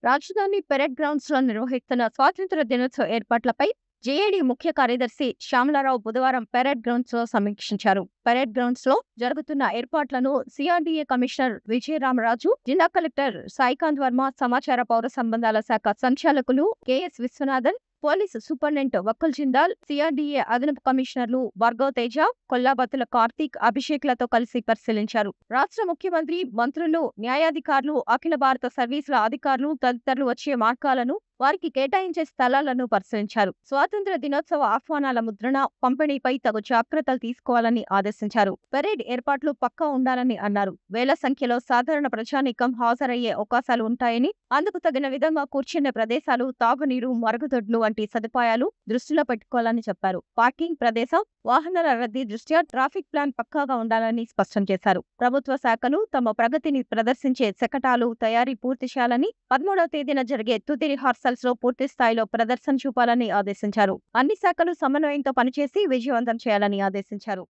రాజధాని parade grounds లో నిర్వహిస్తున్న స్వాతంత్ర దినోత్సవ ఏర్పాట్లపై జేఏడీ ముఖ్య కార్యదర్శి శ్యామలారావు బుధవారం పెరేడ్ గ్రౌండ్స్ లో సమీక్షించారు. పెరేడ్ గ్రౌండ్స్ లో జరుగుతున్న ఏర్పాట్లను సిఆర్డీఏ కమిషనర్ విజయరామరాజు, జిల్లా కలెక్టర్ సాయికాంత్ వర్మ, సమాచార పౌర సంబంధాల శాఖ సంచాలకులు KS Viswanathan, police superintendent Vakul Jindal, CRDA అదనపు కమిషనర్లు భార్గవ్ తేజ, కొల్లాబత్తుల కార్తీక్, అభిషేక్లతో కలిసి పరిశీలించారు. రాష్ట్ర ముఖ్యమంత్రి, మంత్రులు, న్యాయాధికారులు, అఖిల భారత సర్వీసుల అధికారులు తదితరులు వచ్చే మార్గాలను, వారికి కేటాయించే స్థలాలను పరిశీలించారు. స్వాతంత్ర దినోత్సవ ఆహ్వానాల ముద్రణ, పంపిణీపై తగు జాగ్రత్తలు తీసుకోవాలని ఆదేశించారు. పెరేడ్ ఏర్పాట్లు పక్కా ఉండాలని అన్నారు. వేల సంఖ్యలో సాధారణ ప్రజానీకం హాజరయ్యే అవకాశాలు ఉంటాయని, అందుకు తగిన విధంగా కూర్చునే ప్రదేశాలు, తాగునీరు, మరుగుదొడ్లు వంటి సదుపాయాలు దృష్టిలో పెట్టుకోవాలని చెప్పారు. పార్కింగ్ ప్రదేశం, వాహనాల రద్దీ దృష్ట్యా ట్రాఫిక్ ప్లాన్ పక్కాగా ఉండాలని స్పష్టం చేశారు. ప్రభుత్వ శాఖలు తమ ప్రగతిని ప్రదర్శించే శకటాలు తయారీ పూర్తి చేయాలని, 13వ తేదీన జరిగే తుది రిహార్సల్స్ లో పూర్తి స్థాయిలో ప్రదర్శన చూపాలని ఆదేశించారు. అన్ని శాఖలు సమన్వయంతో పనిచేసి విజయవంతం చేయాలని ఆదేశించారు.